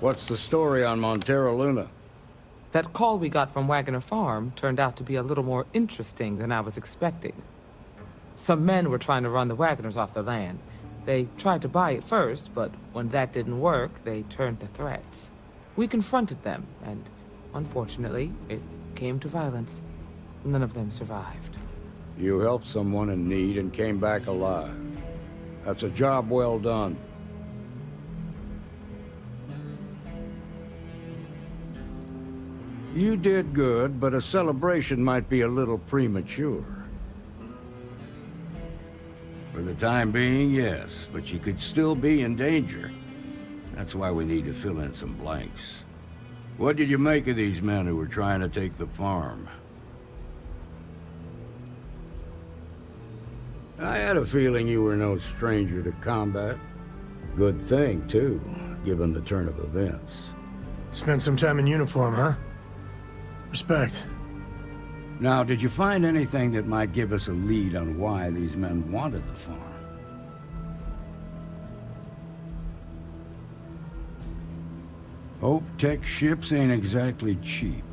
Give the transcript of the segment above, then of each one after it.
What's the story on Montero Luna? That call we got from Wagner Farm turned out to be a little more interesting than I was expecting. Some men were trying to run the Wagners off the land. They tried to buy it first, but when that didn't work, they turned to threats. We confronted them, and unfortunately, it came to violence. None of them survived. You helped someone in need and came back alive. That's a job well done. You did good, but a celebration might be a little premature. For the time being, yes, but you could still be in danger. That's why we need to fill in some blanks. What did you make of these men who were trying to take the farm? I had a feeling you were no stranger to combat. Good thing, too, given the turn of events. Spent some time in uniform, huh? Respect. Now, did you find anything that might give us a lead on why these men wanted the farm? Hope Tech ships ain't exactly cheap.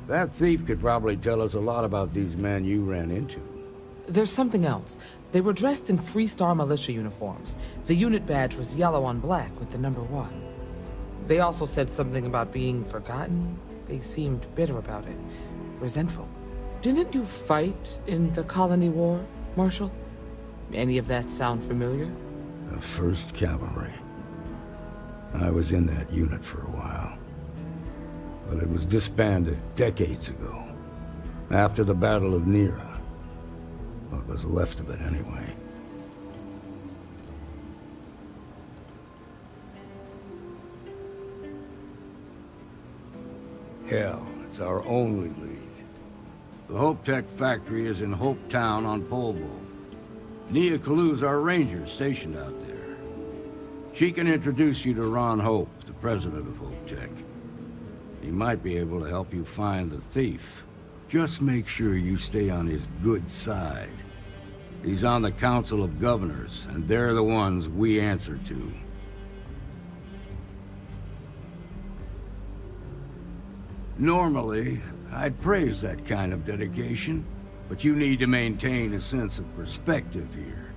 That thief could probably tell us a lot about these men you ran into. There's something else. They were dressed in Freestar militia uniforms. The unit badge was yellow on black with the number 1. They also said something about being forgotten. They seemed bitter about it. Resentful. Didn't you fight in the Colony War, Marshal? Any of that sound familiar? The 1st Cavalry. I was in that unit for a while. But it was disbanded decades ago. After the Battle of Nera. What was left of it, anyway. Hell, it's our only lead. The Hope Tech factory is in Hope Town on Polvo. Nia Kalu's our ranger stationed out there. She can introduce you to Ron Hope, the president of Hope Tech. He might be able to help you find the thief. Just make sure you stay on his good side. He's on the Council of Governors, and they're the ones we answer to. Normally, I'd praise that kind of dedication, but you need to maintain a sense of perspective here.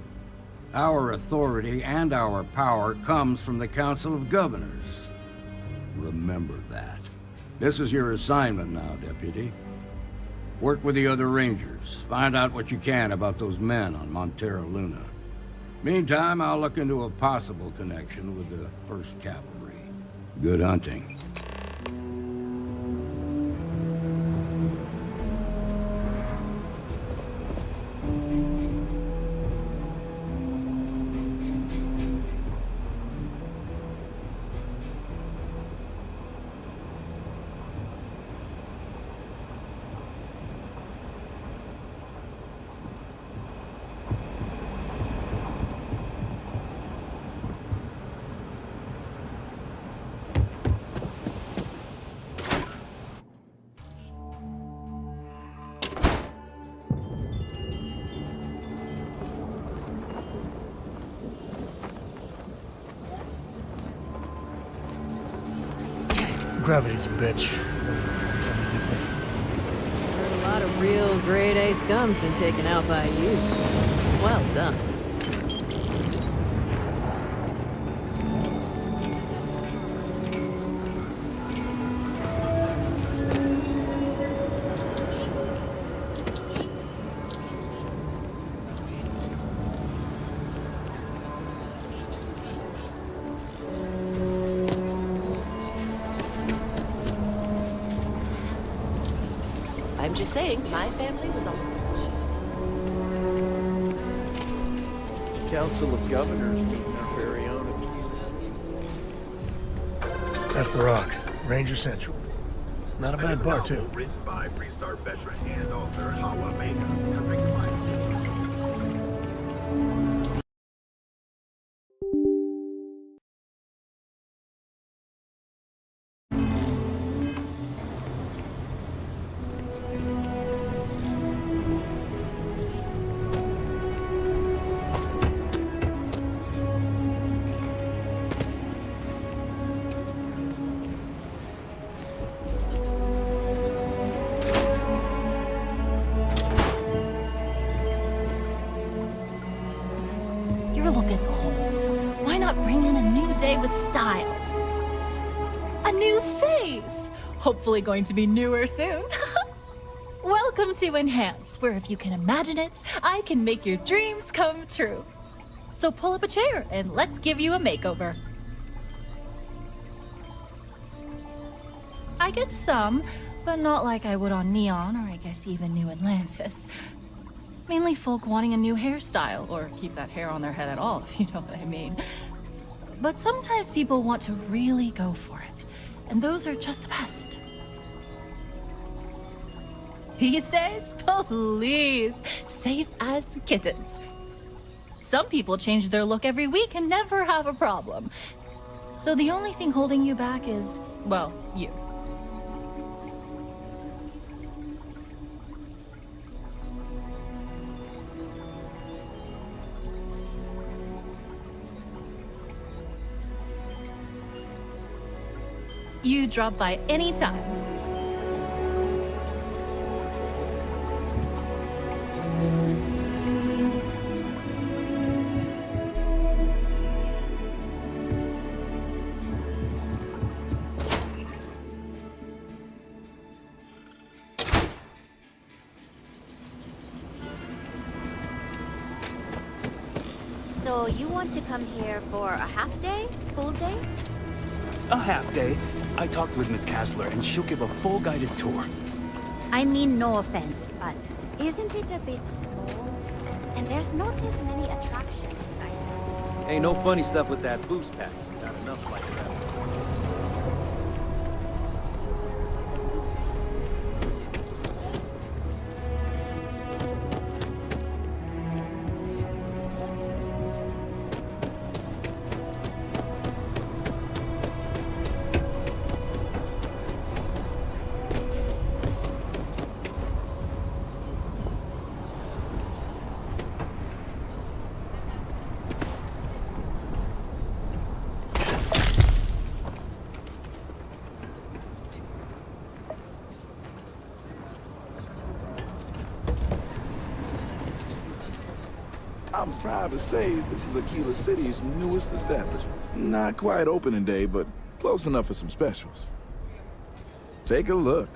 Our authority and our power comes from the Council of Governors. Remember that. This is your assignment now, Deputy. Work with the other Rangers. Find out what you can about those men on Montero Luna. Meantime, I'll look into a possible connection with the 1st Cavalry. Good hunting. Gravity's a bitch. Heard a lot of real grade A scum's been taken out by you. Well done. I'm just saying, my family was on the Council of Governors meeting our very own accused. That's the Rock. Ranger Central. Not a bad bar, too. Written by Freestar veteran and author Hawa Mega. not bring in a new day with style? A new face! Hopefully going to be newer soon. Welcome to Enhance, where if you can imagine it, I can make your dreams come true. So pull up a chair and let's give you a makeover. I get some, but not like I would on Neon, or I guess even New Atlantis. Mainly folk wanting a new hairstyle, or keep that hair on their head at all, if you know what I mean. But sometimes people want to really go for it, and those are just the best. These days, please, safe as kittens. Some people change their look every week and never have a problem. So the only thing holding you back is, well, you. You drop by anytime. So you want to come here for a half day? Full day? A half day. I talked with Miss Kassler, and she'll give a full guided tour. I mean, no offense, but isn't it a bit small? And there's not as many attractions as I thought. Ain't no funny stuff with that boost pack. Not enough like that. I'm proud to say this is Aquila City's newest establishment. Not quite opening day, but close enough for some specials. Take a look.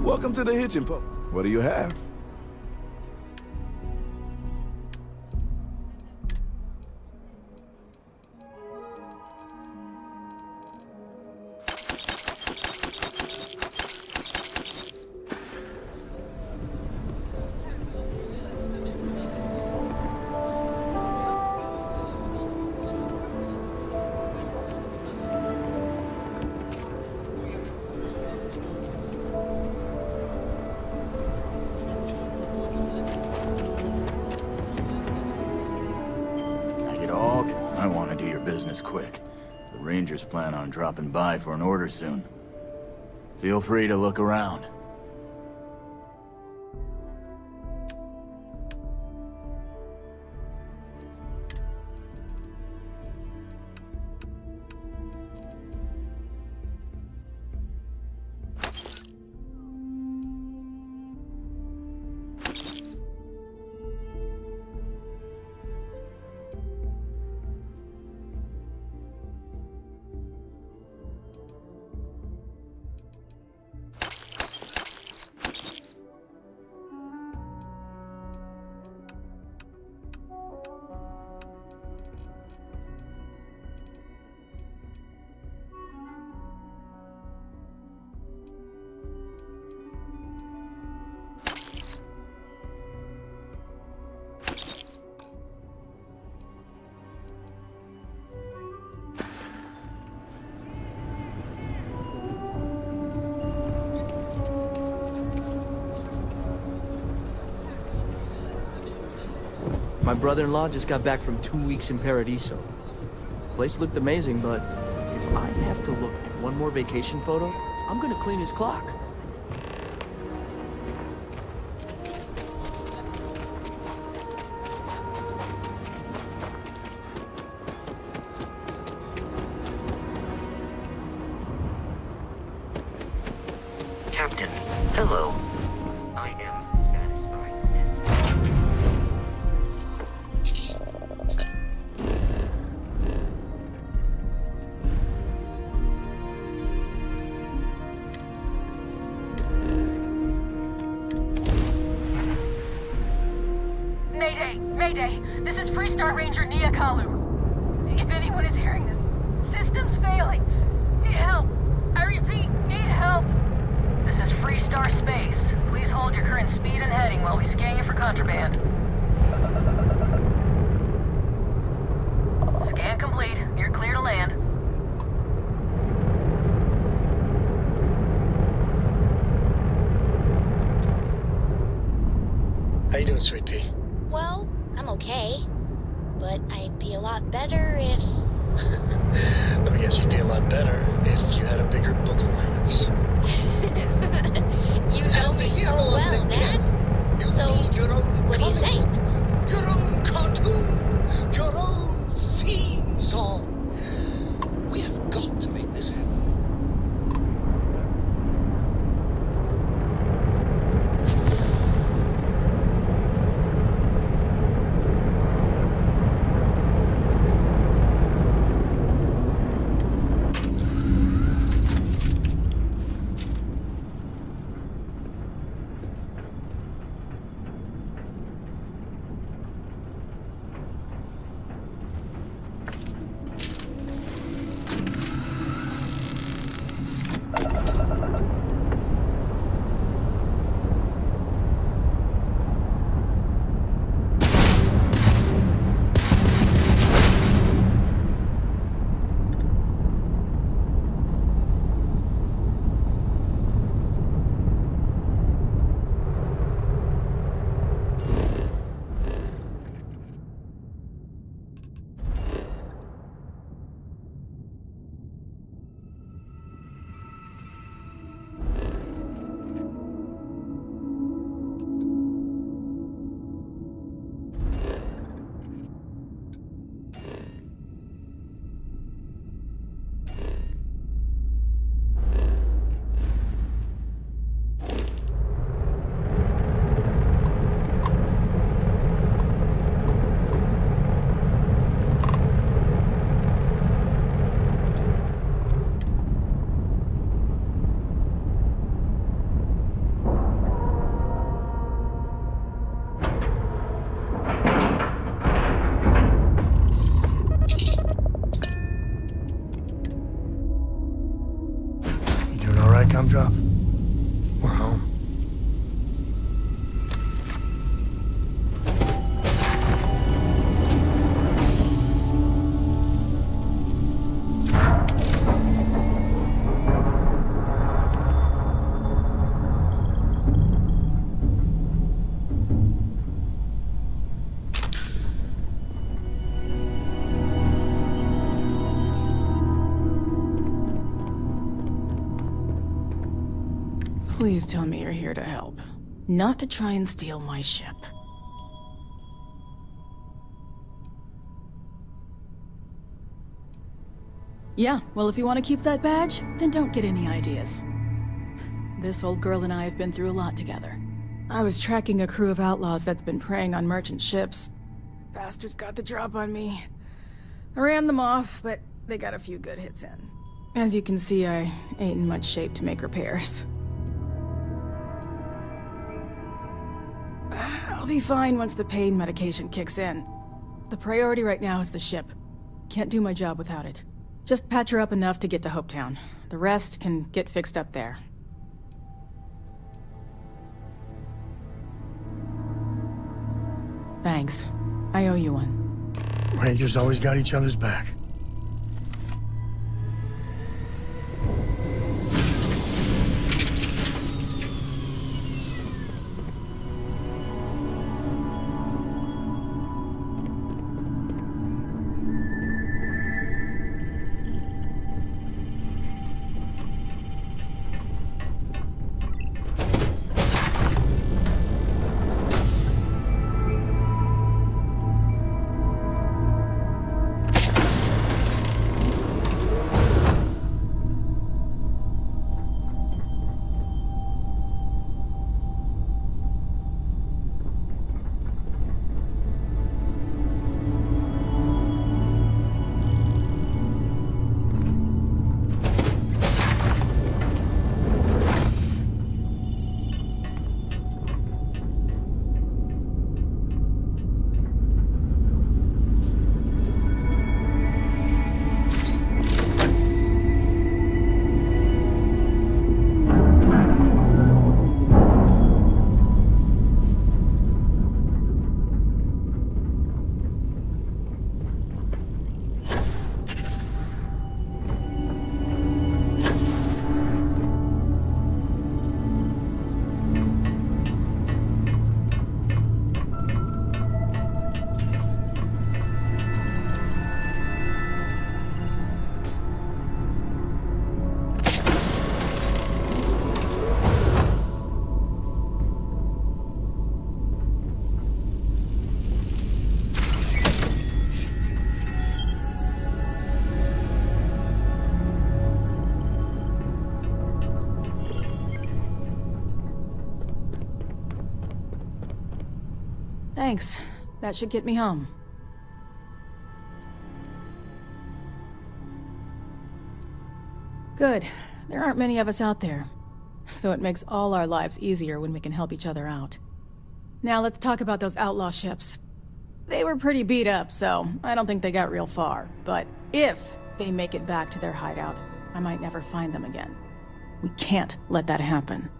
Welcome to the Hitching Post. What do you have? I want to do your business quick. The Rangers plan on dropping by for an order soon. Feel free to look around. My brother-in-law just got back from 2 weeks in Paradiso. Place looked amazing, but if I have to look at one more vacation photo, I'm gonna clean his clock. Captain, hello. I am satisfied with Mayday! Mayday! This is Freestar Ranger Nia Kalu. If anyone is hearing this, system's failing. Need help. I repeat, need help. This is Freestar Space. Please hold your current speed and heading while we scan you for contraband. Scan complete. You're clear to land. How you doing, Sweet Pea? Well, I'm okay. But I'd be a lot better if... Let me guess, you'd be a lot better if you had a bigger book allowance. You know me so well, man. So, what do you say? Your own cartoon, your own theme song. We have got to make this happen. Gumdrop. We're home. Please tell me you're here to help, not to try and steal my ship. Yeah, well, if you want to keep that badge, then don't get any ideas. This old girl and I have been through a lot together. I was tracking a crew of outlaws that's been preying on merchant ships. Bastards got the drop on me. I ran them off, but they got a few good hits in. As you can see, I ain't in much shape to make repairs. I'll be fine once the pain medication kicks in. The priority right now is the ship. Can't do my job without it. Just patch her up enough to get to Hopetown. The rest can get fixed up there. Thanks. I owe you one. Rangers always got each other's back. Thanks. That should get me home. Good. There aren't many of us out there. So it makes all our lives easier when we can help each other out. Now let's talk about those outlaw ships. They were pretty beat up, so I don't think they got real far. But if they make it back to their hideout, I might never find them again. We can't let that happen.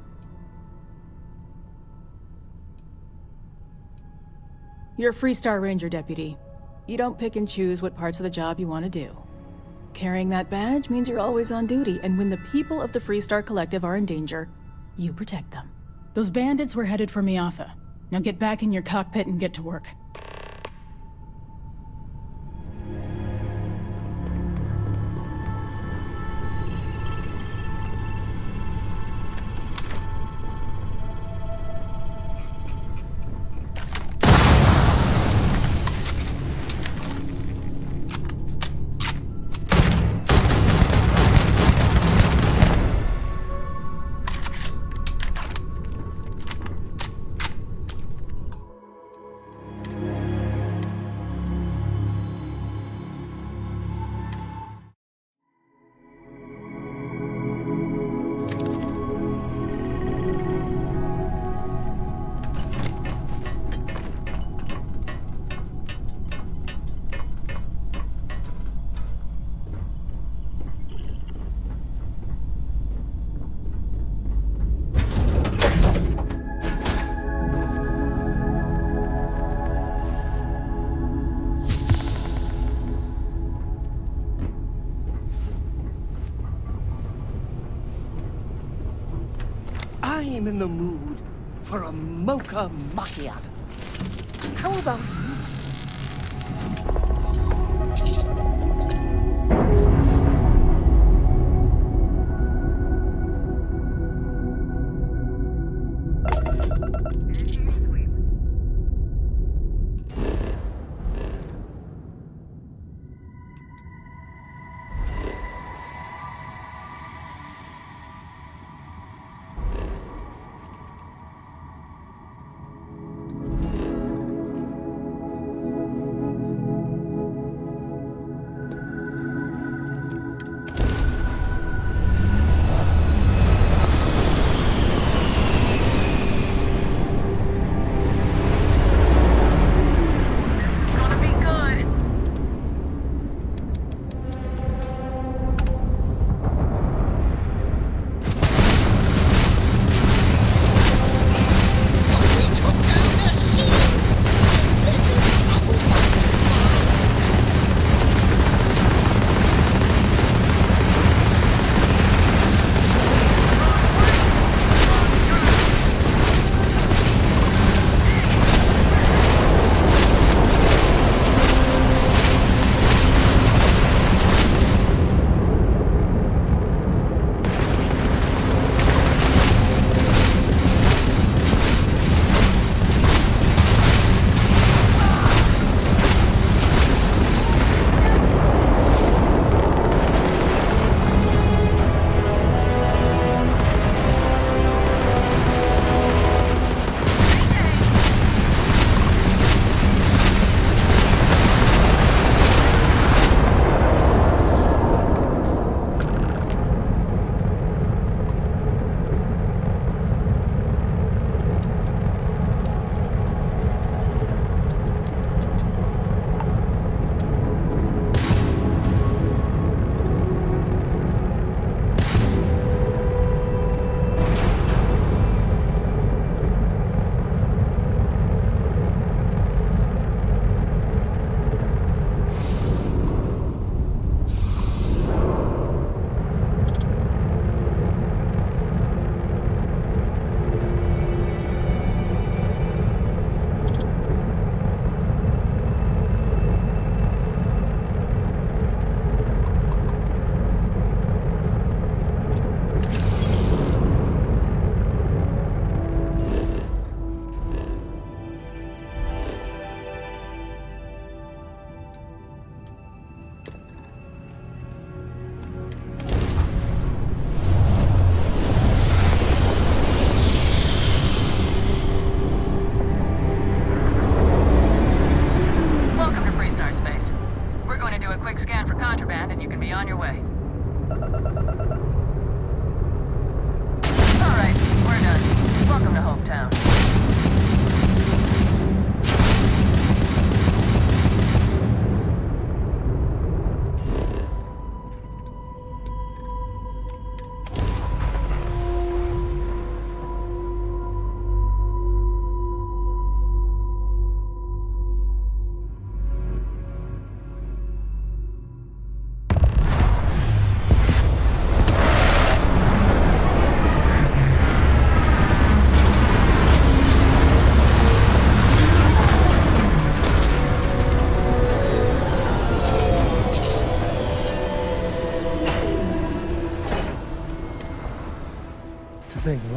You're a Freestar Ranger deputy. You don't pick and choose what parts of the job you want to do. Carrying that badge means you're always on duty, and when the people of the Freestar Collective are in danger, you protect them. Those bandits were headed for Miatha. Now get back in your cockpit and get to work. I'm in the mood for a mocha macchiato. How about you?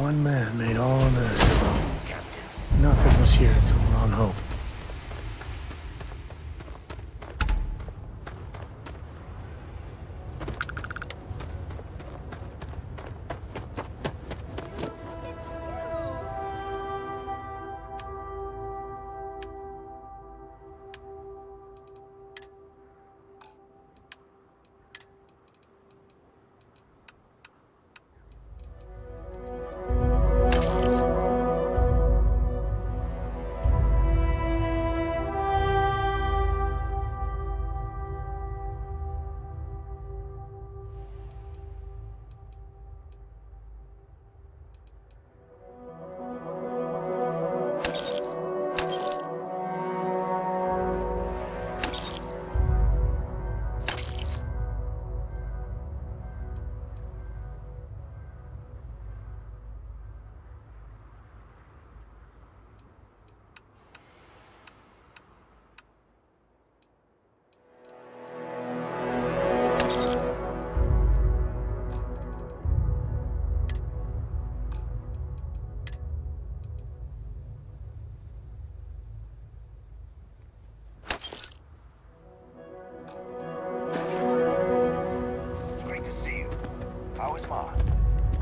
one man made all of this. Nothing was here till Ron Hope.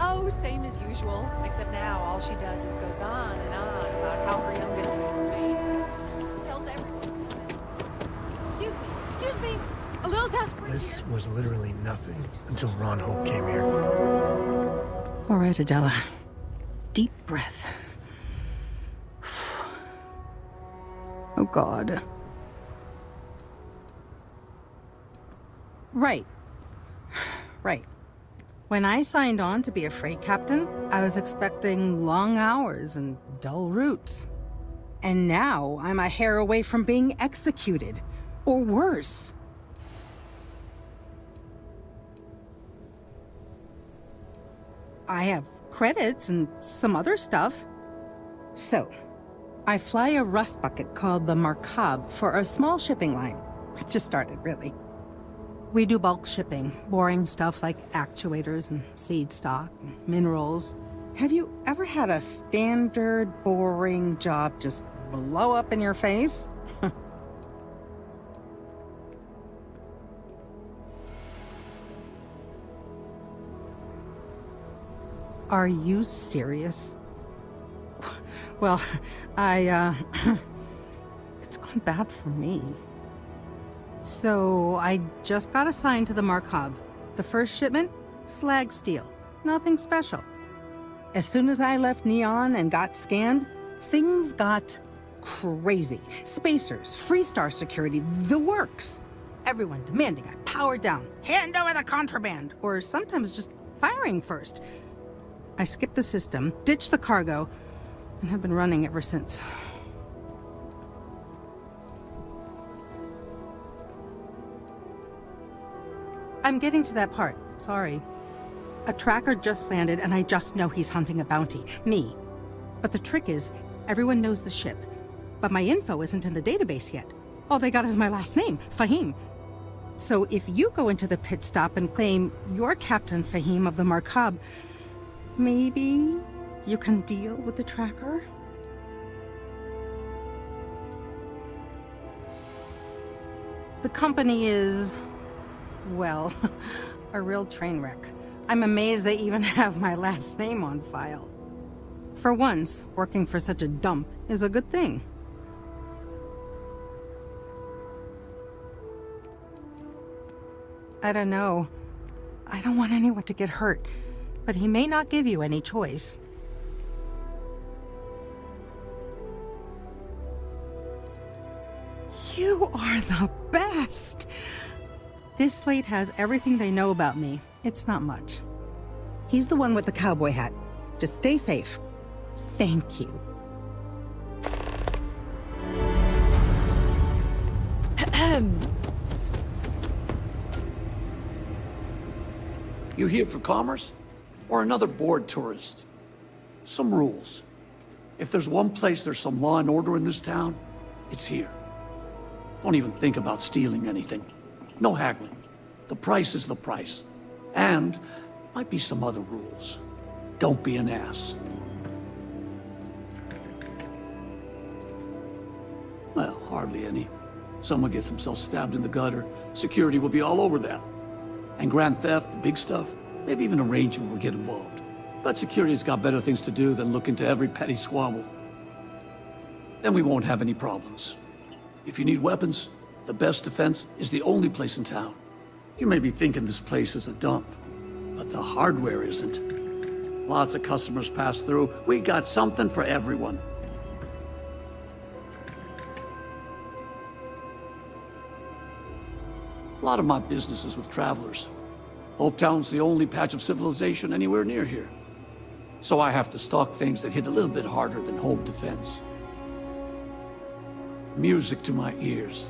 Oh, same as usual. Except now all she does is goes on and on about how her youngest has failed. Tells everyone. Excuse me. A little desperate. This was literally nothing until Ron Hope came here. All right, Adela. Deep breath. Oh, God. Right. When I signed on to be a freight captain, I was expecting long hours and dull routes. And now I'm a hair away from being executed. Or worse. I have credits and some other stuff. So, I fly a rust bucket called the Markab for a small shipping line. It just started, really. We do bulk shipping, boring stuff like actuators and seed stock and minerals. Have you ever had a standard, boring job just blow up in your face? Are you serious? Well, it's gone bad for me. So, I just got assigned to the Markab. The first shipment? Slag steel. Nothing special. As soon as I left Neon and got scanned, things got crazy. Spacers, Freestar security, the works. Everyone demanding I power down, hand over the contraband, or sometimes just firing first. I skipped the system, ditched the cargo, and have been running ever since. I'm getting to that part. Sorry. A tracker just landed, and I just know he's hunting a bounty. Me. But the trick is, everyone knows the ship. But my info isn't in the database yet. All they got is my last name, Fahim. So if you go into the pit stop and claim you're Captain Fahim of the Markab, maybe you can deal with the tracker? The company is... well, a real train wreck. I'm amazed they even have my last name on file. For once, working for such a dump is a good thing. I don't know. I don't want anyone to get hurt, but he may not give you any choice. You are the best! This slate has everything they know about me. It's not much. He's the one with the cowboy hat. Just stay safe. Thank you. You here for commerce? Or another bored tourist? Some rules. If there's one place there's some law and order in this town, it's here. Don't even think about stealing anything. No haggling. The price is the price. And might be some other rules. don't be an ass. Well, hardly any. Someone gets himself stabbed in the gutter, security will be all over that. And grand theft, the big stuff, maybe even a ranger will get involved. But security's got better things to do than look into every petty squabble. Then we won't have any problems. If you need weapons, the best defense is the only place in town. You may be thinking this place is a dump, but the hardware isn't. Lots of customers pass through. We got something for everyone. A lot of my business is with travelers. Hopetown's the only patch of civilization anywhere near here. So I have to stock things that hit a little bit harder than home defense. Music to my ears.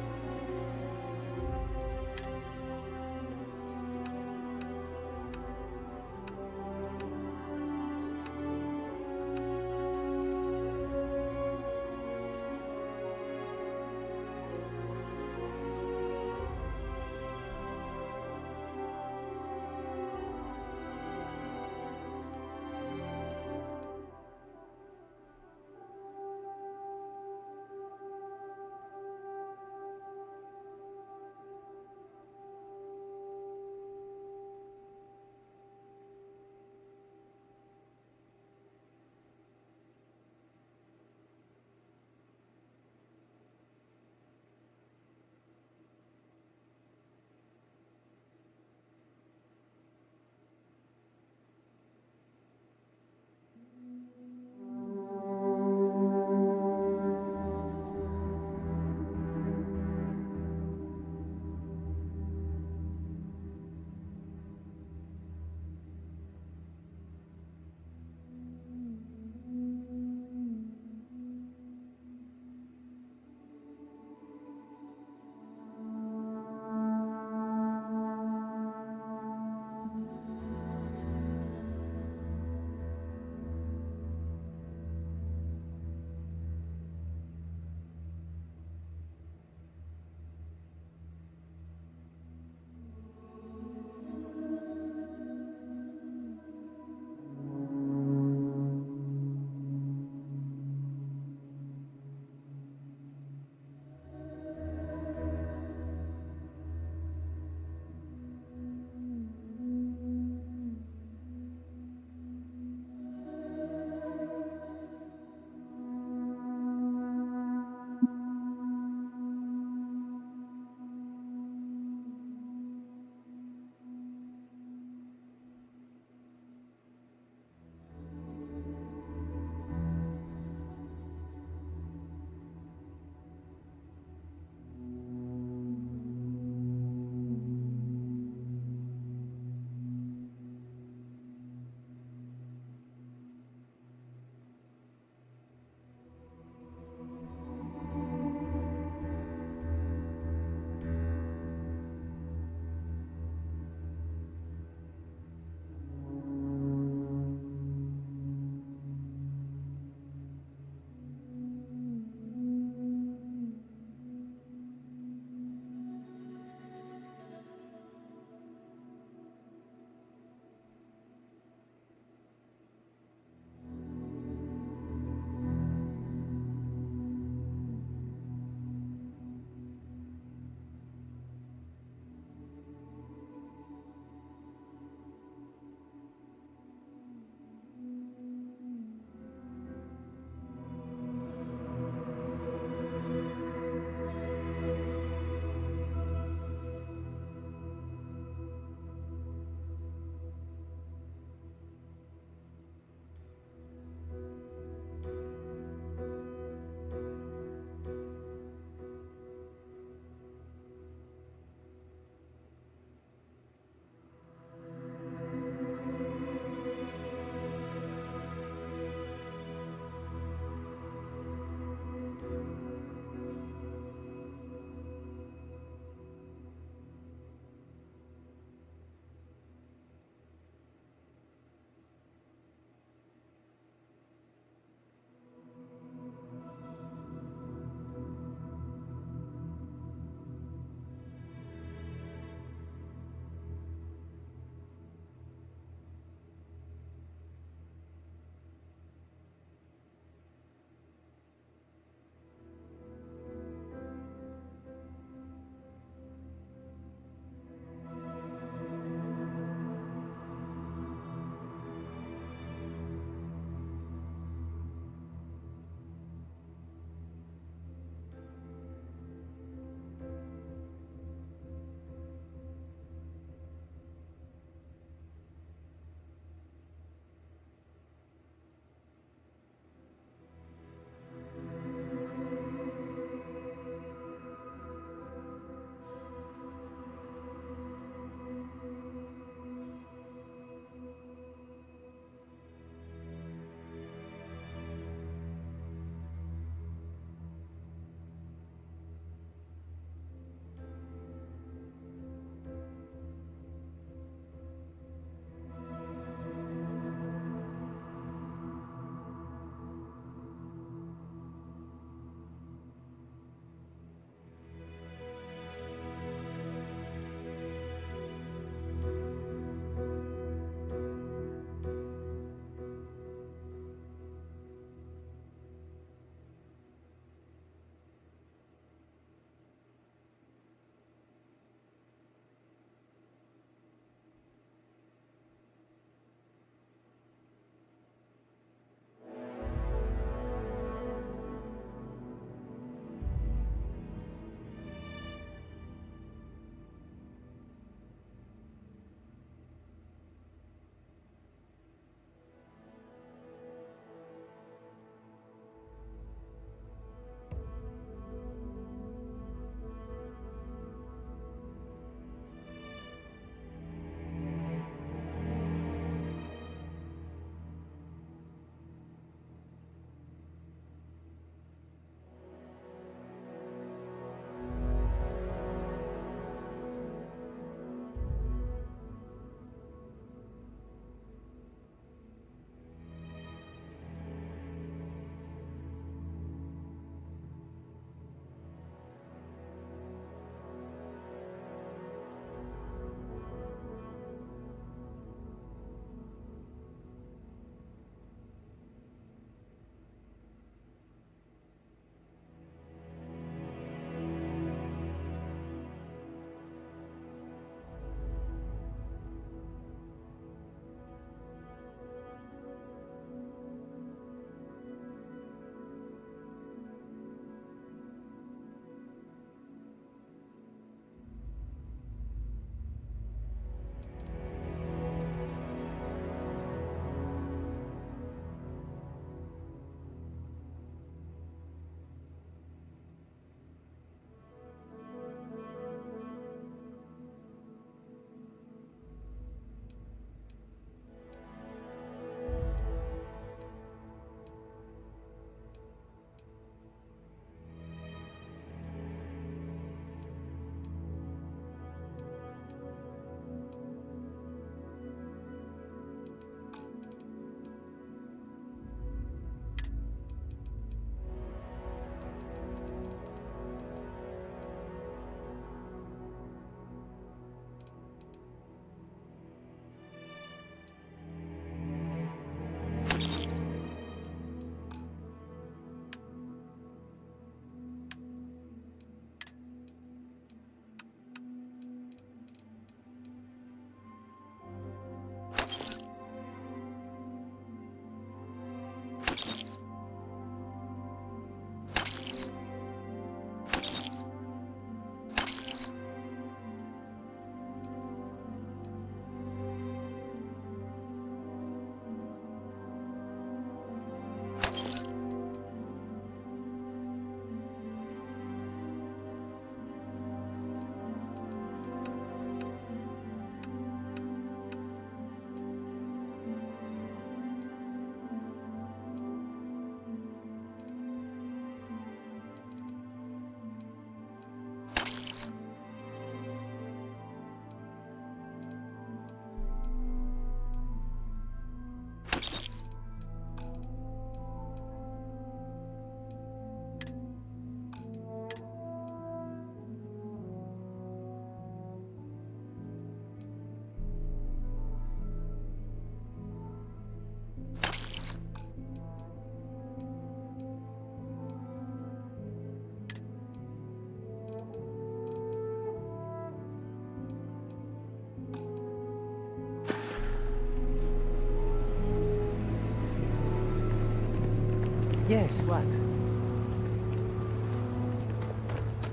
Yes, what?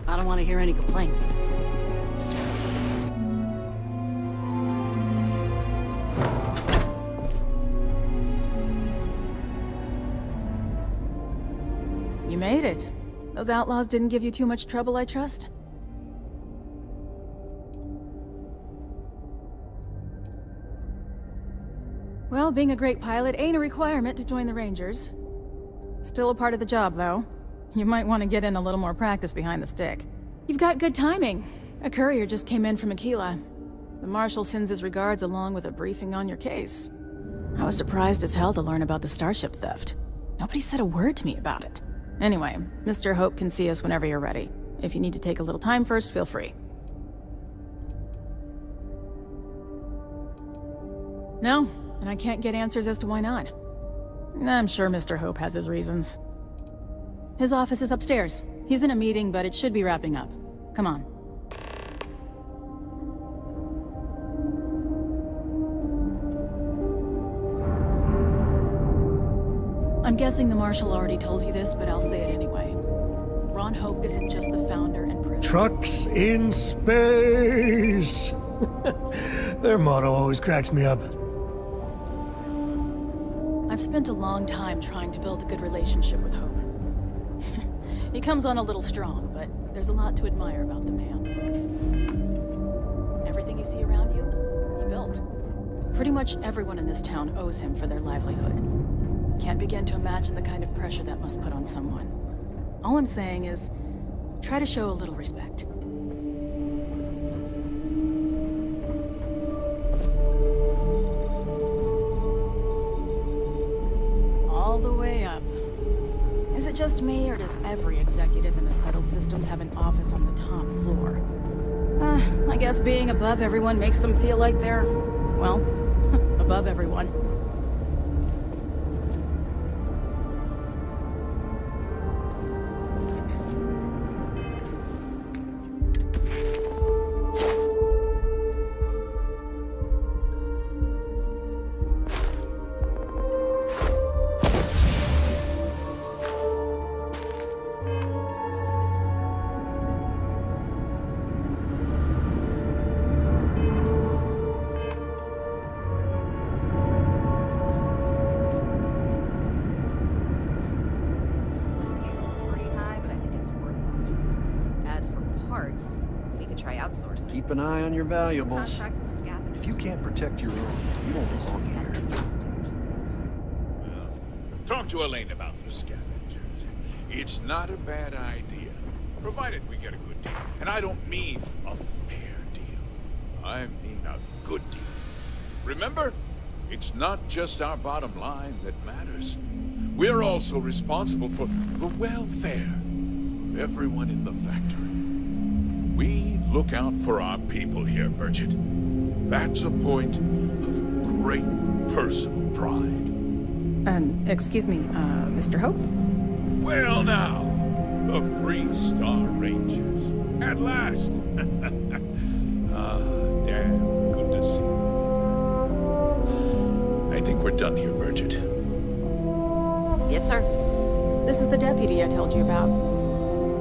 I don't want to hear any complaints. You made it. Those outlaws didn't give you too much trouble, I trust? Well, being a great pilot ain't a requirement to join the Rangers. Still a part of the job, though. You might want to get in a little more practice behind the stick. You've got good timing. A courier just came in from Aquila. The Marshal sends his regards along with a briefing on your case. I was surprised as hell to learn about the starship theft. Nobody said a word to me about it. Anyway, Mr. Hope can see us whenever you're ready. If you need to take a little time first, feel free. No, and I can't get answers as to why not. I'm sure Mr. Hope has his reasons. His office is upstairs. He's in a meeting, but it should be wrapping up. Come on. I'm guessing the Marshal already told you this, but I'll say it anyway. Ron Hope isn't just the founder and president. Trucks in space! Their motto always cracks me up. I've spent a long time trying to build a good relationship with Hope. He comes on a little strong, but there's a lot to admire about the man. Everything you see around you, he built. Pretty much everyone in this town owes him for their livelihood. Can't begin to imagine the kind of pressure that must put on someone. All I'm saying is, try to show a little respect. All the way up. Is it just me, or does every executive in the settled systems have an office on the top floor? I guess being above everyone makes them feel like they're, well, above everyone. Keep an eye on your valuables. If you can't protect your own, you don't belong here. Talk to Elaine about the scavengers. It's not a bad idea, provided we get a good deal. And I don't mean a fair deal. I mean a good deal. Remember, it's not just our bottom line that matters. We're also responsible for the welfare of everyone in the factory. We look out for our people here, Bridget. That's a point of great personal pride. Excuse me, Mr. Hope? Well now, the Freestar Rangers. At last! Damn, good to see you. I think we're done here, Bridget. Yes, sir. This is the deputy I told you about.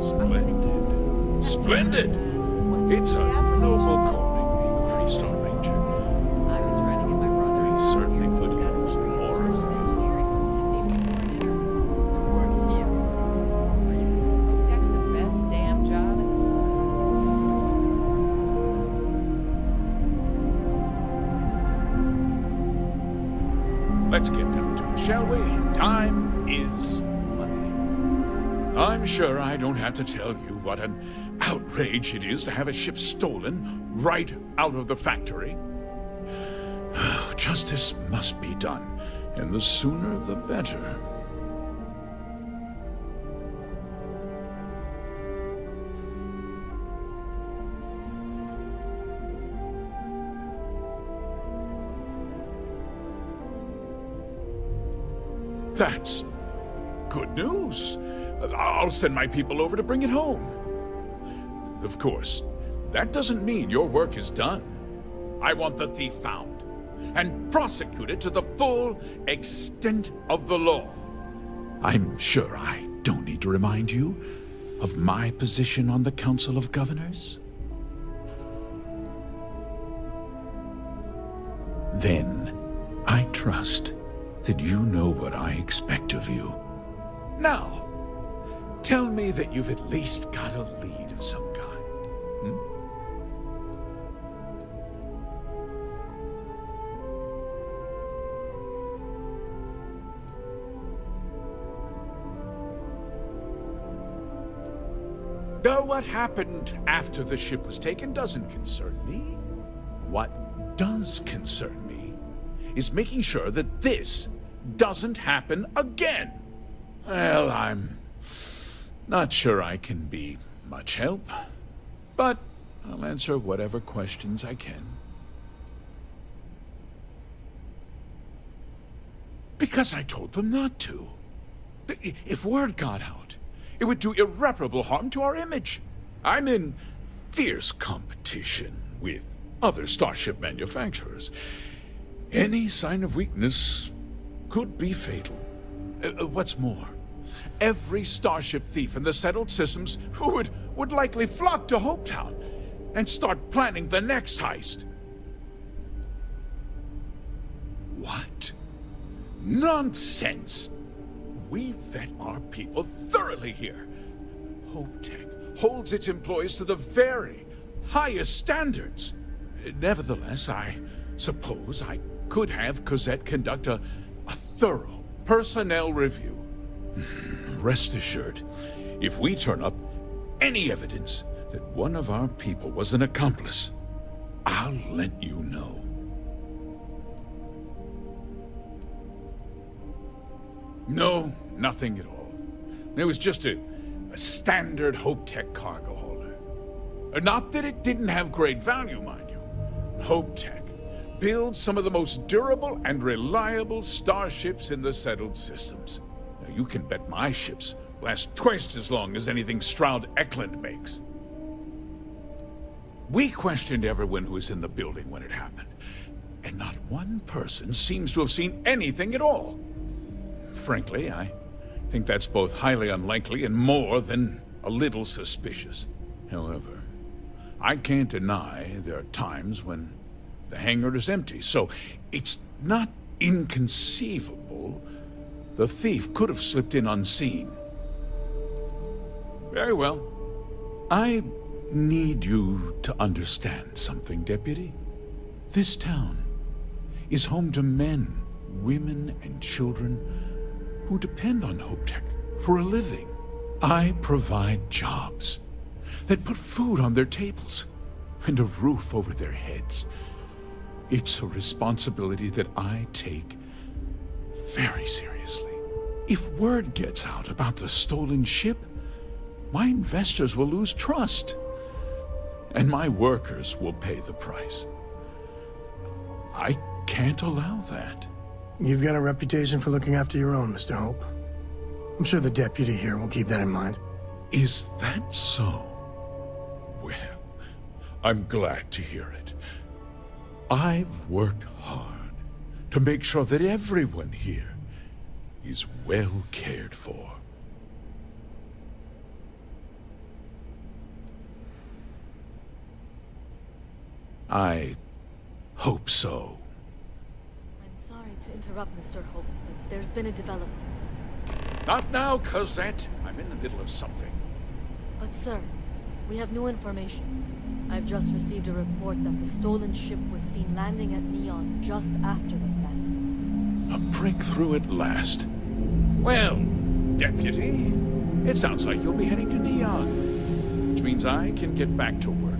Splendid. Splendid! It's a noble calling being a Freestar Ranger. I've been trying to get my brother. We certainly could use more of them. Hope Tech's the best damn job in the system. Let's get down to it, shall we? Time is money. I'm sure I don't have to tell you what an outrage it is to have a ship stolen right out of the factory. Justice must be done, and the sooner the better. That's good news. I'll send my people over to bring it home. Of course, that doesn't mean your work is done. I want the thief found and prosecuted to the full extent of the law. I'm sure I don't need to remind you of my position on the Council of Governors. Then, I trust that you know what I expect of you. Now, tell me that you've at least got a lead of some kind. Hmm? Though what happened after the ship was taken doesn't concern me. What does concern me is making sure that this doesn't happen again. Well, I'm not sure I can be much help, but I'll answer whatever questions I can. Because I told them not to. If word got out, it would do irreparable harm to our image. I'm in fierce competition with other starship manufacturers. Any sign of weakness could be fatal. What's more, every starship thief in the settled systems would likely flock to Hopetown and start planning the next heist. What? Nonsense! We vet our people thoroughly here. HopeTech holds its employees to the very highest standards. Nevertheless, I suppose I could have Cosette conduct a thorough personnel review. Rest assured, if we turn up any evidence that one of our people was an accomplice, I'll let you know. No, nothing at all. It was just a standard HopeTech cargo hauler. Not that it didn't have great value, mind you. HopeTech builds some of the most durable and reliable starships in the settled systems. Now, you can bet my ships last twice as long as anything Stroud Eklund makes. We questioned everyone who was in the building when it happened, and not one person seems to have seen anything at all. Frankly, I think that's both highly unlikely and more than a little suspicious. However, I can't deny there are times when the hangar is empty, so it's not inconceivable the thief could have slipped in unseen. Very well. I need you to understand something, Deputy. This town is home to men, women, and children who depend on HopeTech for a living. I provide jobs that put food on their tables and a roof over their heads. It's a responsibility that I take very seriously. If word gets out about the stolen ship, my investors will lose trust, and my workers will pay the price. I can't allow that. You've got a reputation for looking after your own, Mr. Hope. I'm sure the deputy here will keep that in mind. Is that so? Well, I'm glad to hear it. I've worked hard to make sure that everyone here is well cared for. I hope so. I'm sorry to interrupt, Mr. Hope, but there's been a development. Not now, Cosette. I'm in the middle of something. But sir, we have new information. I've just received a report that the stolen ship was seen landing at Neon just after the theft. A breakthrough at last. Well, Deputy, it sounds like you'll be heading to Neon, which means I can get back to work.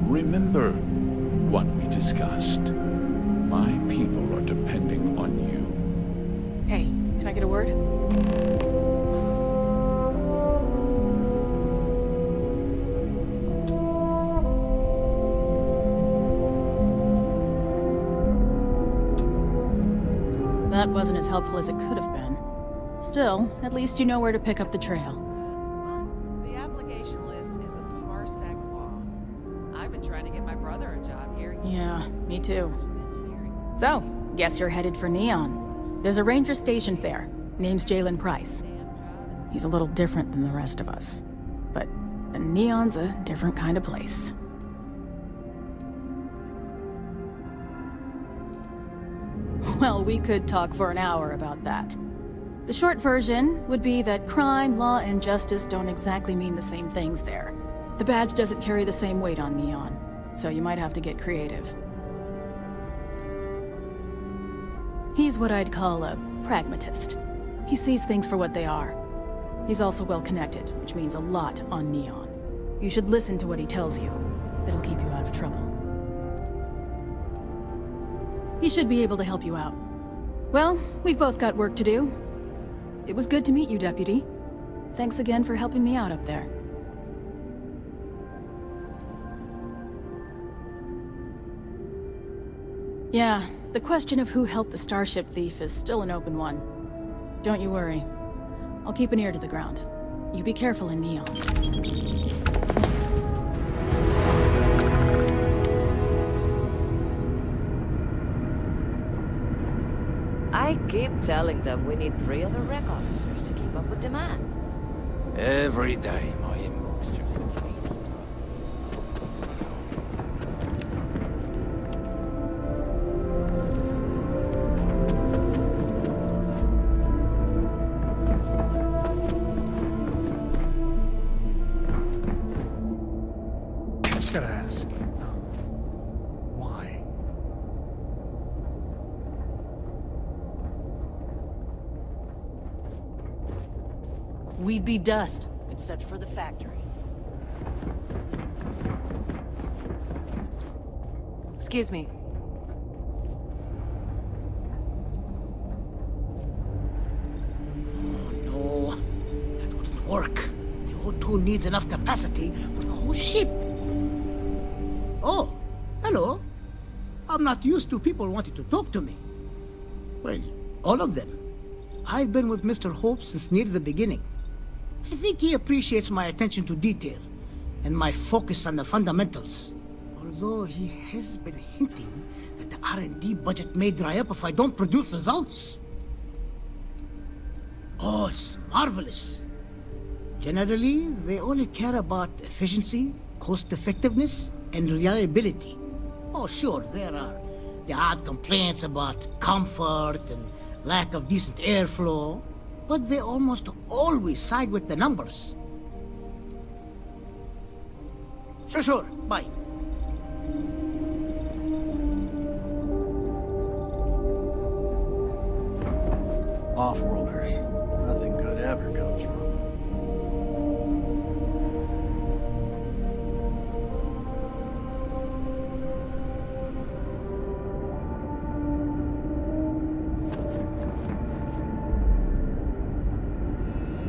Remember what we discussed. My people are depending on you. Hey, can I get a word? That wasn't as helpful as it could have been. Still, at least you know where to pick up the trail. The application list is a parsec long. I've been trying to get my brother a job here. Yeah, me too. So, guess you're headed for Neon. There's a ranger stationed there. Name's Jalen Price. He's a little different than the rest of us. But Neon's a different kind of place. Well, we could talk for an hour about that. The short version would be that crime, law, and justice don't exactly mean the same things there. The badge doesn't carry the same weight on Neon, so you might have to get creative. He's what I'd call a pragmatist. He sees things for what they are. He's also well-connected, which means a lot on Neon. You should listen to what he tells you. It'll keep you out of trouble. He should be able to help you out. Well, we've both got work to do. It was good to meet you, Deputy. Thanks again for helping me out up there. Yeah, the question of who helped the Starship thief is still an open one. Don't you worry. I'll keep an ear to the ground. You be careful in Neon. I keep telling them we need 3 other rec officers to keep up with demand. Every day, my inbox Just gotta ask, why? We'd be dust, except for the factory. Excuse me. No, that wouldn't work. The O2 needs enough capacity for the whole ship. Oh, hello. I'm not used to people wanting to talk to me. Well, all of them. I've been with Mr. Hope since near the beginning. I think he appreciates my attention to detail and my focus on the fundamentals. Although he has been hinting that the R&D budget may dry up if I don't produce results. Oh, it's marvelous. Generally, they only care about efficiency, cost-effectiveness, and reliability. Oh, sure, there are the odd complaints about comfort and lack of decent airflow, but they almost always side with the numbers. Sure, bye. Off-worlders. Nothing good ever comes from them.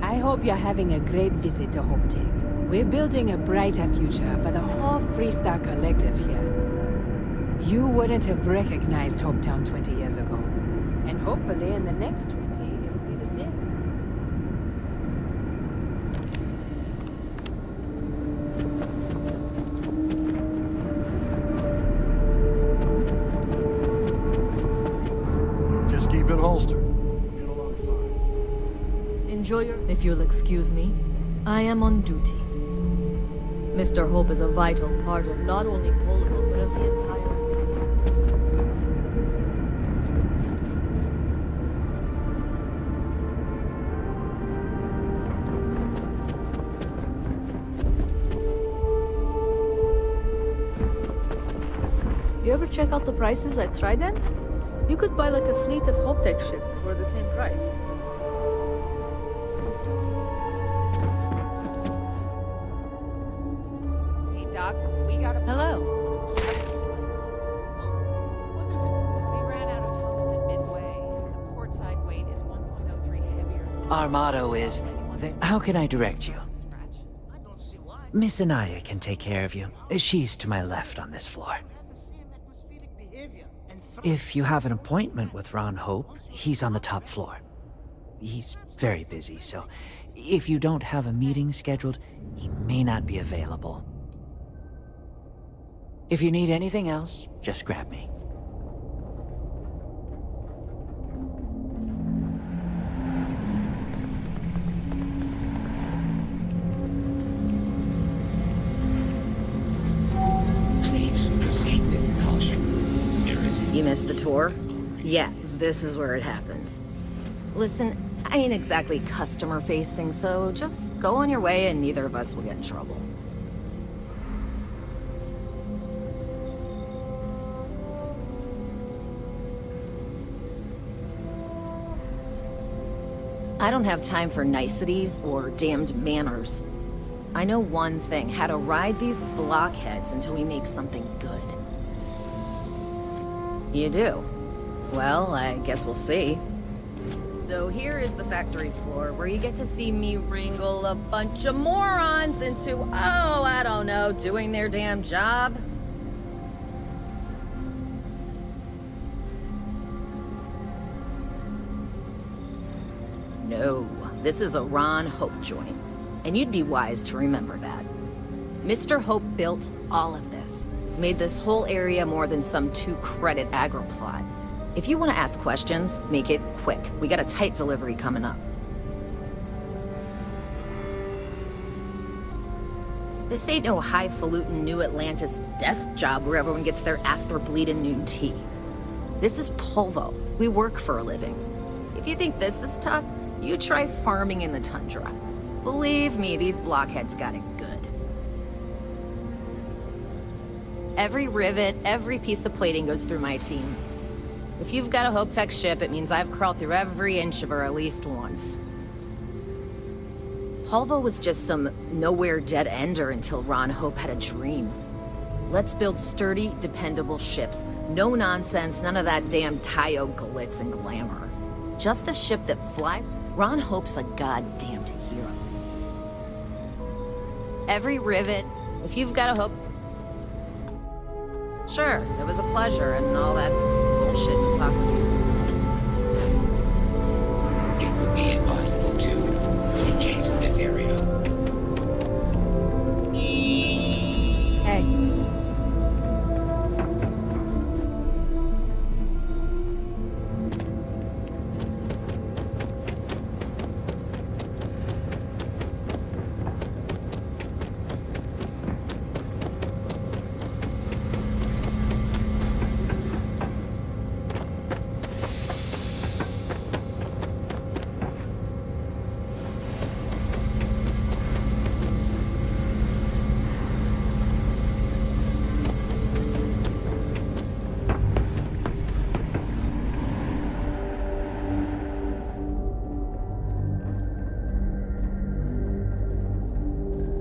I hope you're having a great visit to Hope Tech. We're building a brighter future for the whole Freestar Collective here. You wouldn't have recognized Hopetown 20 years ago. And hopefully in the next 20, it'll be the same. Just keep it holstered. Enjoy your... If you'll excuse me, I am on duty. Mr. Hope is a vital part of not only Polvo, but of the entire Freestar. You ever check out the prices at Trident? You could buy like a fleet of Hope Tech ships for the same price. Hello. We ran out of tungsten midway. The port side weight is 1.03 heavier. Our motto is, how can I direct you? Miss Anaya can take care of you. She's to my left on this floor. If you have an appointment with Ron Hope, he's on the top floor. He's very busy, so if you don't have a meeting scheduled, he may not be available. If you need anything else, just grab me. You missed the tour? Yeah, this is where it happens. Listen, I ain't exactly customer facing, so just go on your way and neither of us will get in trouble. I don't have time for niceties or damned manners. I know one thing, how to ride these blockheads until we make something good. You do? Well, I guess we'll see. So here is the factory floor, where you get to see me wrangle a bunch of morons into, oh, I don't know, doing their damn job. No, this is a Ron Hope joint, and you'd be wise to remember that. Mr. Hope built all of this, made this whole area more than some 2-credit agri-plot. If you want to ask questions, make it quick. We got a tight delivery coming up. This ain't no highfalutin New Atlantis desk job where everyone gets their after-bleeding noon tea. This is Polvo. We work for a living. If you think this is tough, you try farming in the tundra. Believe me, these blockheads got it good. Every rivet, every piece of plating goes through my team. If you've got a Hope Tech ship, it means I've crawled through every inch of her at least once. Polvo was just some nowhere dead ender until Ron Hope had a dream. Let's build sturdy, dependable ships. No nonsense, none of that damn Tayo glitz and glamour. Just a ship that flies. Ron Hope's a goddamned hero. Every rivet, if you've got a Hope... Sure, it was a pleasure and all that bullshit to talk with you. It would be advisable to vacate this area. Hey.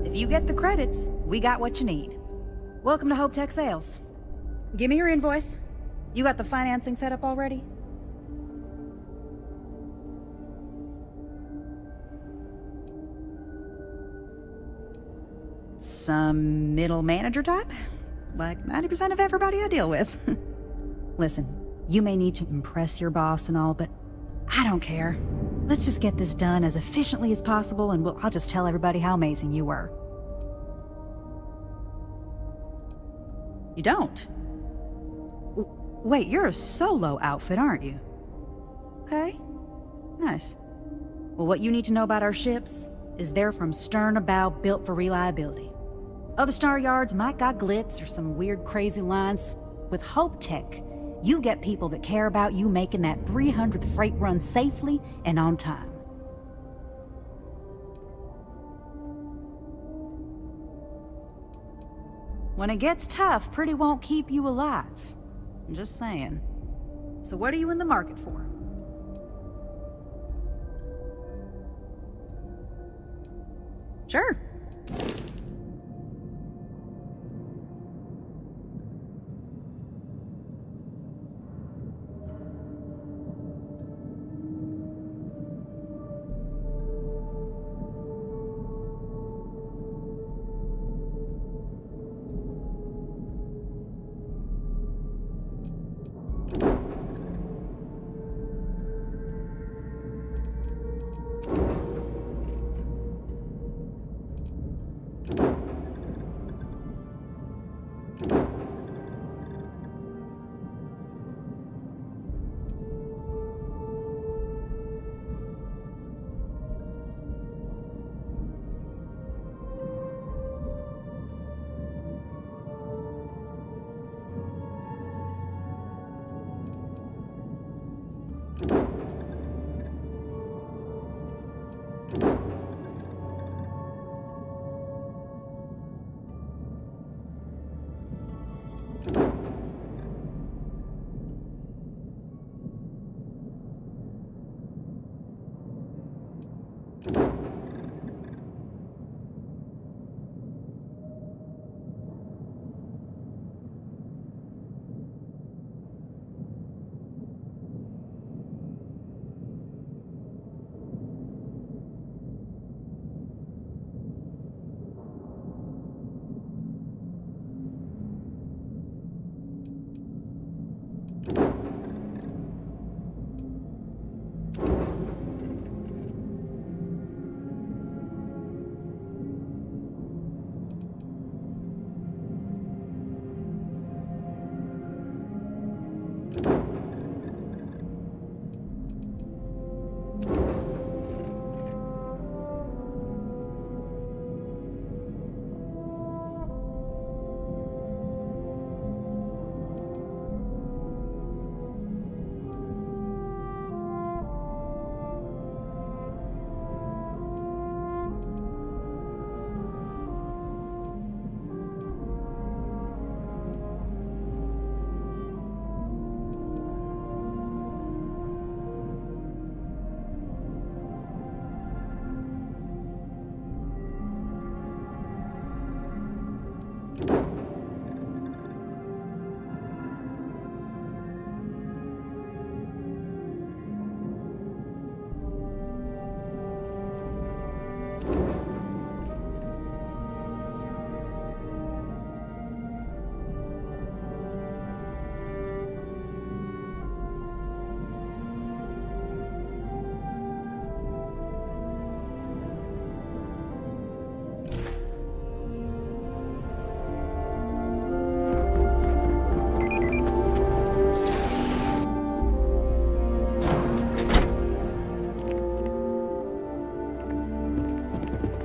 If you get the credits, we got what you need. Welcome to Hope Tech Sales. Give me your invoice. You got the financing set up already? Some middle manager type? Like 90% of everybody I deal with. Listen, you may need to impress your boss and all, but I don't care. Let's just get this done as efficiently as possible, and I'll just tell everybody how amazing you were. You don't? Wait, you're a solo outfit, aren't you? Okay. Nice. Well, what you need to know about our ships is they're from stern to bow, built for reliability. Other star yards might got glitz or some weird crazy lines. With Hope Tech, you get people that care about you making that 300th freight run safely and on time. When it gets tough, pretty won't keep you alive. I'm just saying. So what are you in the market for? Sure.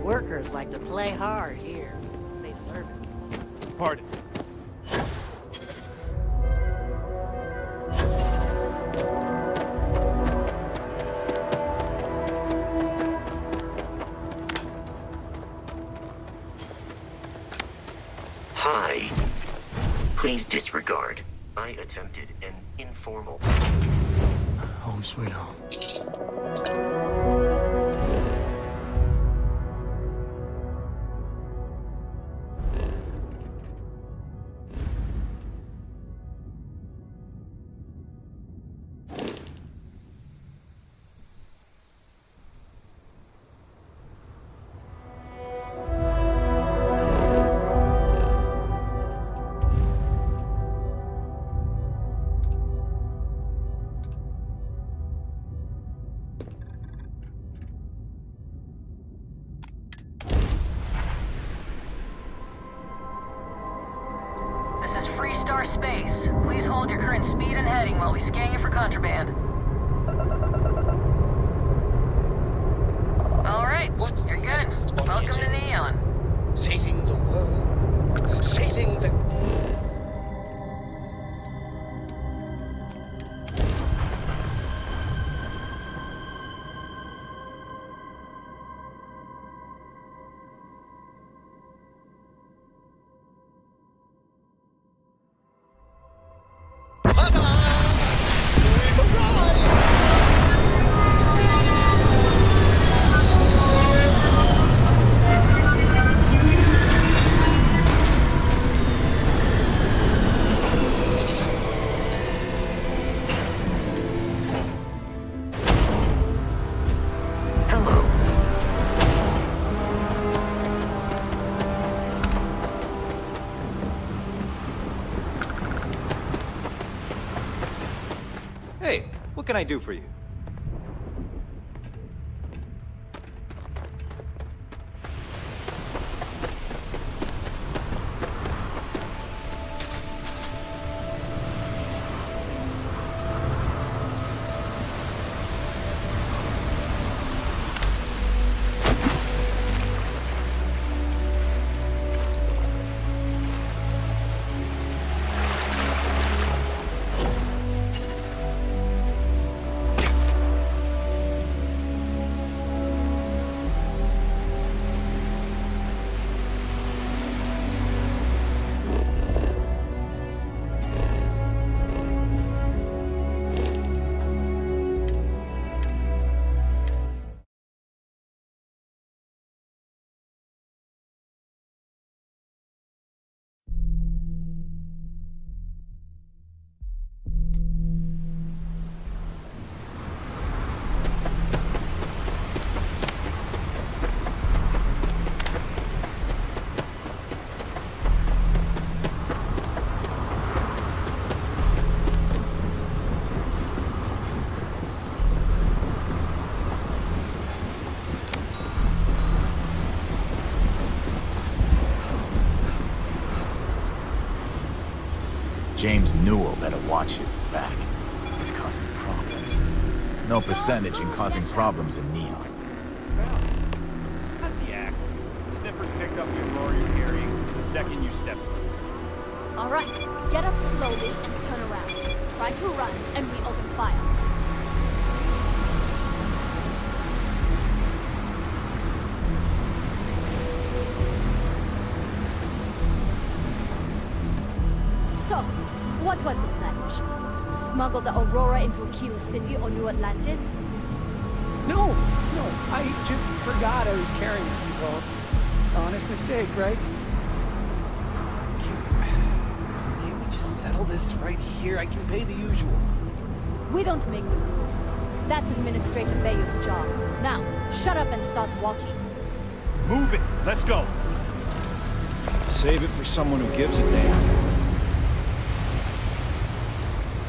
Workers like to play hard here. They deserve it. Pardon. Hi. Please disregard. I attempted an informal... Home sweet home. Space. Please hold your current speed and heading while we scan you for contraband. Alright, you're good. Welcome to Neon. Saving the world. Saving the... Hey, what can I do for you? James Newell better watch his back. He's causing problems. No percentage in causing problems in Neon. Not the act. Snippers picked up the Aurora you're carrying the second you step through. All right, get up slowly and turn around. Try to run, and we open fire. So, what was the plan, mission? Smuggle the Aurora into Aquila City or New Atlantis? No, I just forgot I was carrying it, was all. Honest mistake, right? Can't we just settle this right here? I can pay the usual. We don't make the rules. That's Administrator Bayou's job. Now, shut up and start walking. Move it! Let's go! Save it for someone who gives a damn.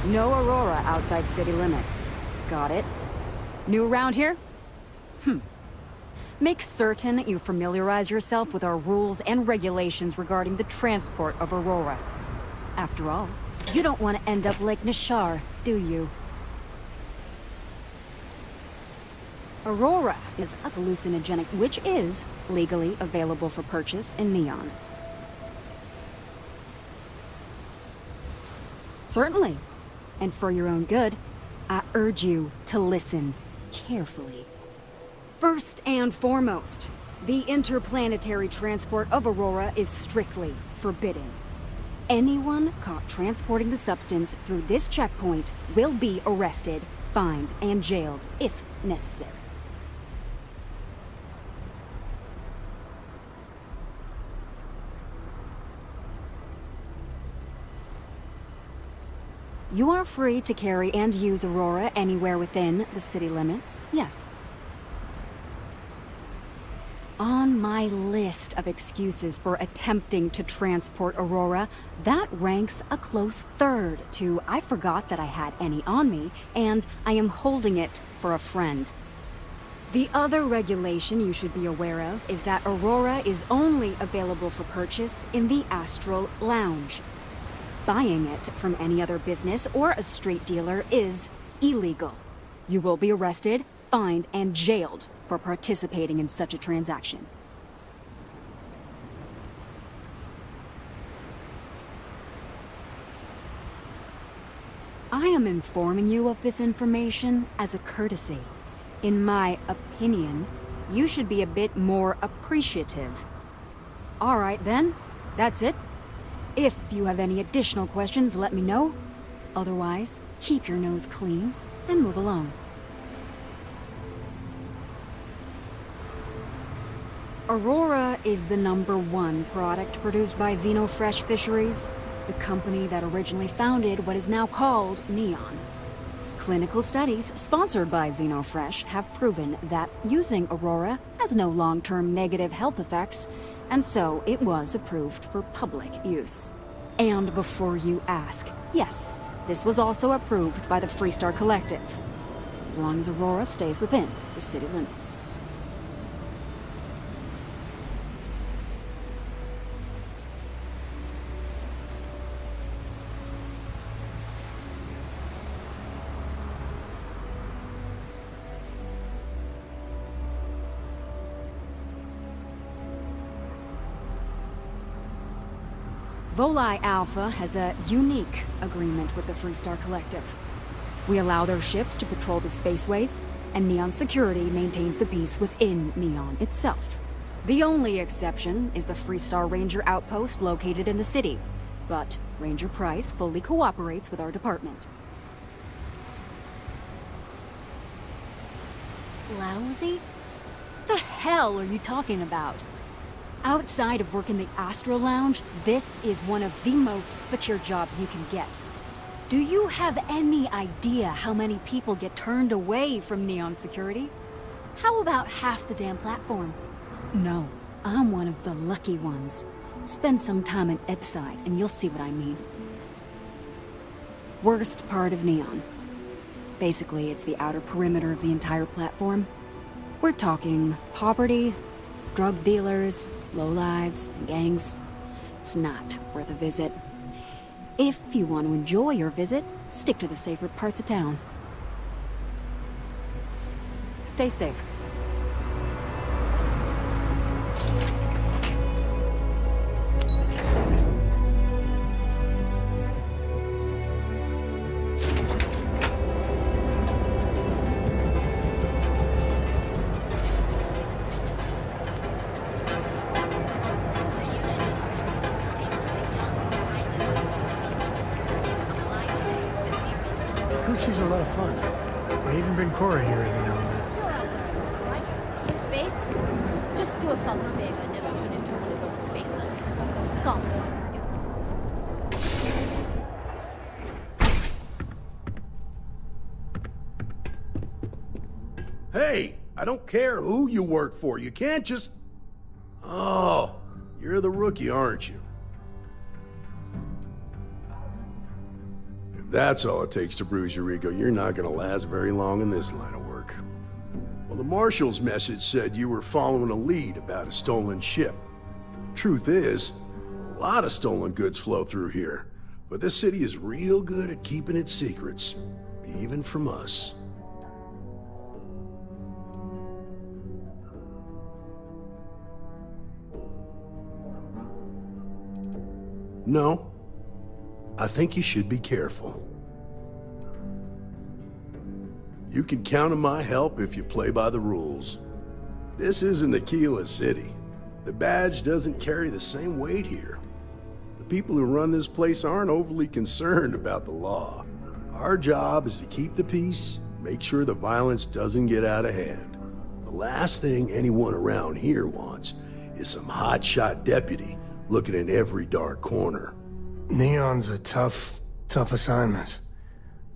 No Aurora outside city limits. Got it. New around here? Make certain you familiarize yourself with our rules and regulations regarding the transport of Aurora. After all, you don't want to end up like Nishar, do you? Aurora is a hallucinogenic, which is legally available for purchase in Neon. Certainly. And for your own good, I urge you to listen carefully. First and foremost, the interplanetary transport of Aurora is strictly forbidden. Anyone caught transporting the substance through this checkpoint will be arrested, fined, and jailed if necessary. You are free to carry and use Aurora anywhere within the city limits, yes. On my list of excuses for attempting to transport Aurora, that ranks a close third to I forgot that I had any on me, and I am holding it for a friend. The other regulation you should be aware of is that Aurora is only available for purchase in the Astral Lounge. Buying it from any other business or a street dealer is illegal. You will be arrested, fined, and jailed for participating in such a transaction. I am informing you of this information as a courtesy. In my opinion, you should be a bit more appreciative. All right then, that's it. If you have any additional questions, let me know. Otherwise, keep your nose clean and move along. Aurora is the #1 product produced by Xenofresh Fisheries, the company that originally founded what is now called Neon. Clinical studies sponsored by Xenofresh have proven that using Aurora has no long-term negative health effects, and so it was approved for public use. And before you ask, yes, this was also approved by the Freestar Collective, as long as Aurora stays within the city limits. Volii Alpha has a unique agreement with the Freestar Collective. We allow their ships to patrol the spaceways, and Neon Security maintains the peace within Neon itself. The only exception is the Freestar Ranger outpost located in the city, but Ranger Price fully cooperates with our department. Lousy? The hell are you talking about? Outside of work in the Astral Lounge, this is one of the most secure jobs you can get. Do you have any idea how many people get turned away from Neon Security? How about half the damn platform? No, I'm one of the lucky ones. Spend some time in Epside and you'll see what I mean. Worst part of Neon. Basically, it's the outer perimeter of the entire platform. We're talking poverty, drug dealers, lowlives, and gangs. It's not worth a visit. If you want to enjoy your visit, stick to the safer parts of town. Stay safe. Coochie's a lot of fun. I even bring Cora here every now and then. You're out there, right? In space? Just do us all a favor and never turn into one of those spacers. Scum. Hey, I don't care who you work for. You can't just... Oh, you're the rookie, aren't you? If that's all it takes to bruise your ego, you're not gonna last very long in this line of work. Well, the Marshal's message said you were following a lead about a stolen ship. Truth is, a lot of stolen goods flow through here, but this city is real good at keeping its secrets, even from us. No, I think you should be careful. You can count on my help if you play by the rules. This isn't Aquila City. The badge doesn't carry the same weight here. The people who run this place aren't overly concerned about the law. Our job is to keep the peace, make sure the violence doesn't get out of hand. The last thing anyone around here wants is some hotshot deputy looking in every dark corner. Neon's a tough assignment.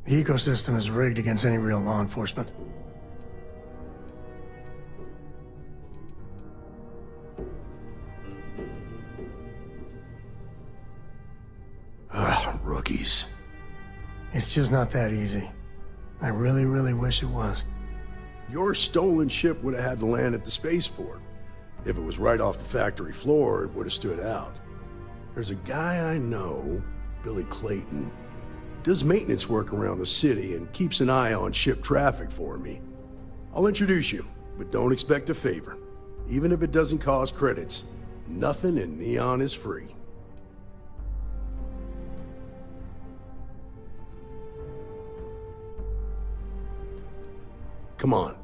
The ecosystem is rigged against any real law enforcement. Rookies. It's just not that easy. I really, really wish it was. Your stolen ship would have had to land at the spaceport. If it was right off the factory floor, it would have stood out. There's a guy I know, Billy Clayton, does maintenance work around the city and keeps an eye on ship traffic for me. I'll introduce you, but don't expect a favor. Even if it doesn't cost credits, nothing in Neon is free. Come on.